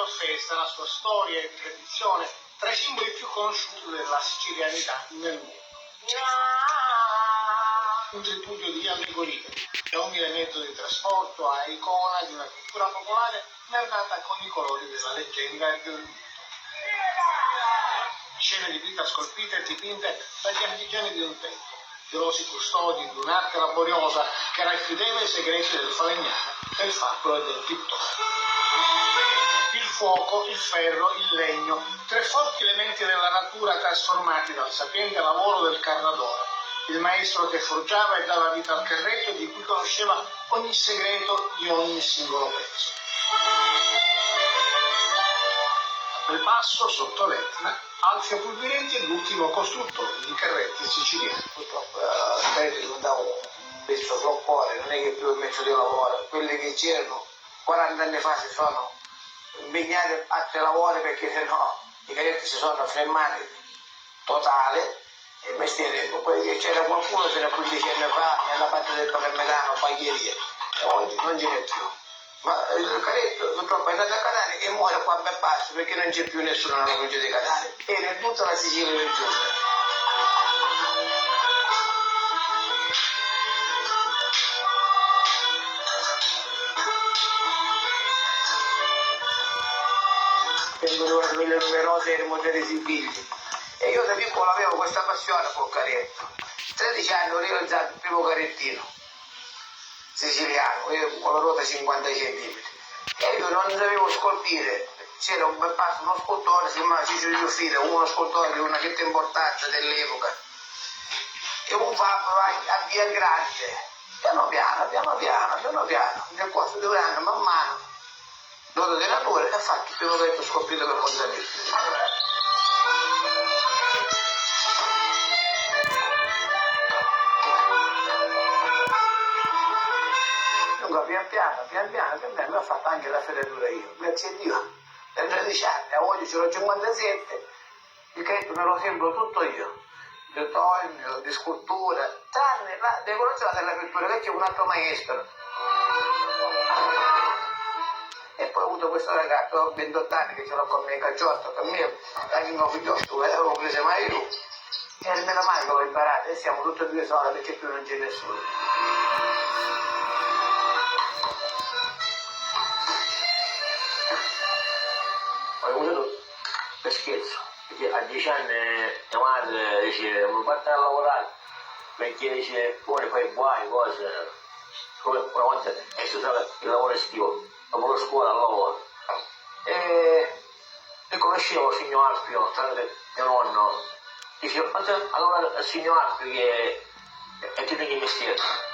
tua festa, la sua storia e tradizione, tra i simboli più conosciuti della sicilianità nel mondo. Un tripudio di allegorie, da umile mezzo di trasporto a icona di una cultura popolare narrata con i colori della leggenda e del mito. Scene di vita scolpite e dipinte dagli artigiani di un tempo, gelosi custodi di un'arte laboriosa che racchiudeva i segreti del falegname, del fabbro e del pittore. Il fuoco, il ferro, il legno, tre forti elementi della natura trasformati dal sapiente lavoro del Carradore, il maestro che forgiava e dava vita al carretto e di cui conosceva ogni segreto di ogni singolo pezzo. A Belpasso, sotto l'Etna, Alfio Pulvirenti è l'ultimo costruttore di carretti siciliani. Purtroppo il carretto è diventato un pezzo folklore, non è che più il mezzo di lavoro. Quelli che c'erano 40 anni fa si sono impegnati a altri lavori perché sennò i carretti si sono fermati totale. Il mestiere, poi c'era qualcuno fino a 15 anni fa nella parte del Parmigiano, pagheria, e oggi non ce n'è più. Ma il carretto purtroppo è andato a Catania e muore qua a Belpasso perché non c'è più nessuno nella provincia di Catania e in tutta la Sicilia del giorno. Vengono le famiglie numerose e le molteplici figli. E io da piccolo avevo questa passione col carretto. 13 anni ho realizzato il primo carrettino siciliano, con la ruota 50 cm. E io non sapevo scolpire. C'era un Belpasso, uno scultore, si chiamava Ciccio Fida, uno scultore di una certa importanza dell'epoca. E un fabbro a via grande. Piano piano, nel corso di 2 anni, man mano, dopo di natura, ha fatto il primo carretto scolpito per conto mio. Pian piano, l'ho fatto anche la freddura io, grazie a Dio. Per 13 anni, a oggi sono 57, il carretto me lo sembro tutto io, di toglio, di scultura, tranne la decorazione della pittura che c'è un altro maestro. E poi ho avuto questo ragazzo, 28 anni, che ce l'ho con me, cacciotto, per me, anche il mio figliotto, l'avevo preso mai io, e almeno mai che l'ho imparato, e siamo tutti e due soli perché più non c'è nessuno. Ho avuto per scherzo, perché a 10 anni mia madre dice non parte a lavorare, perché dice poi fai guai, cose, come una volta è stato il lavoro estivo, dopo la scuola al lavoro. E conoscevo il signor Alfio, tramite mio nonno, dicevo allora il signor Alfio che è tutto il mestiere.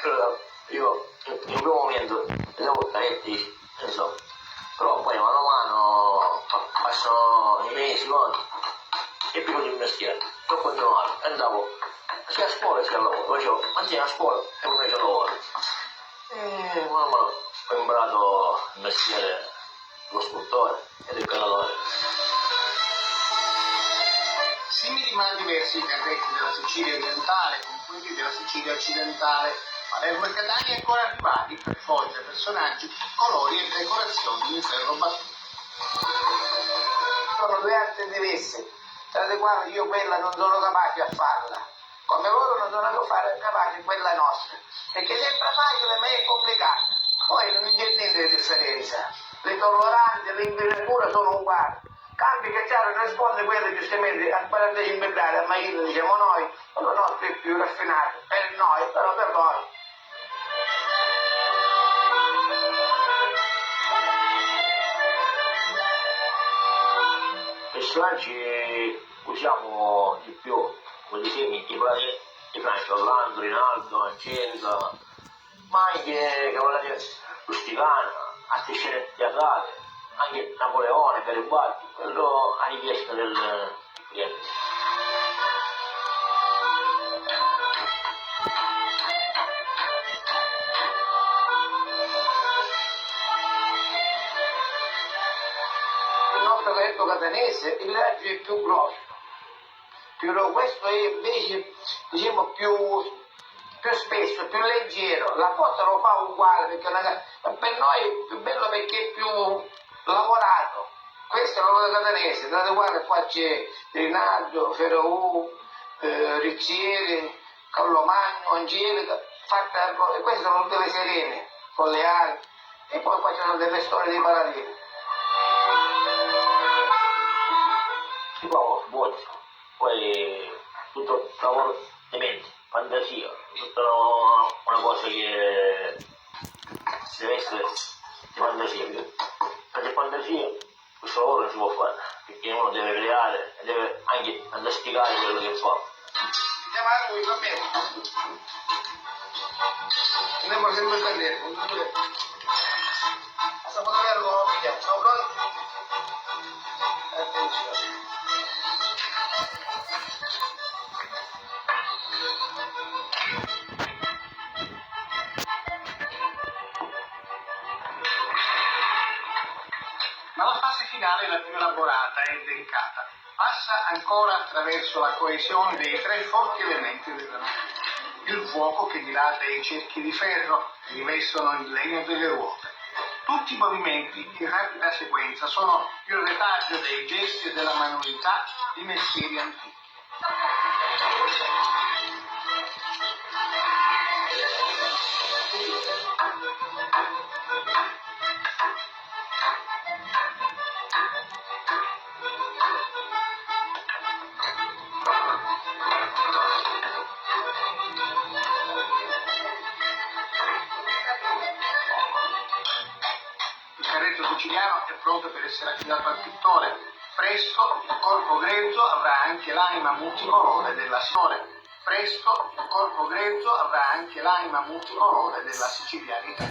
Però io in quel momento vedevo caretti, non so, però poi mano a mano passano i mesi e più il mestiere, ho continuato, andavo sia a scuola sia al lavoro, facevo mattina a scuola e poi al lavoro. E man mano ho imparato il mestiere dello scultore e del Carradore. Simili ma diversi i carretti della Sicilia orientale con quelli della Sicilia occidentale, Palermo e Catania ancora rivali per foglie, personaggi, colori e decorazioni in ferro battuto. Sono 2 arti diverse, tra le quali io quella non sono capace a farla, come loro non sono capaci quella nostra, perché sembra facile ma è complicata, poi non c'è niente di differenza, le tolleranze, le impenature sono uguali. Cambi che c'era risponde quello giustamente a 45 gradi, a Maghino diciamo noi, quello nostro è più raffinato, per noi, però per loro. Personaggi usiamo di più, come disegni, i Franco Orlando, Rinaldo, Ancenza, ma anche Cavalleria Rusticana, altre scene teatrali. Anche Napoleone, Garibaldi, quello a richiesta del cliente. Il nostro carretto catanese, il villaggio è più grosso, questo è invece diciamo più spesso, più leggero. La foto lo fa uguale perché per noi è più bello perché è più lavorato. Questo è il lavoro catanese, andate guarda, qua c'è Rinaldo, Ferraù, Riccieri, Callomagno, Angelica, e queste sono tutte le sirene con le ali, e poi qua ci sono delle storie dei paradisi. Si può sbozzo, poi tutto lavoro di mente, fantasia, tutta una cosa che si deve essere di fantasia, perché fantasia questo lavoro non si può fare, perché uno deve creare e deve anche andare a spiegare quello che fa. Andiamo a lui, va bene. Andiamo sempre a cadere. Stiamo davvero come lo vediamo. Siamo pronti? Attenzione. Ma la fase finale è la più elaborata e delicata. Passa ancora attraverso la coesione dei tre forti elementi della natura. Il fuoco che dilata i cerchi di ferro che rivestono il legno delle ruote. Tutti i movimenti in rapida sequenza sono il retaggio dei gesti e della manualità di mestieri antichi. Il carretto siciliano è pronto per essere affidato al pittore. Presto il corpo grezzo avrà anche l'anima multicolore della sicilianità.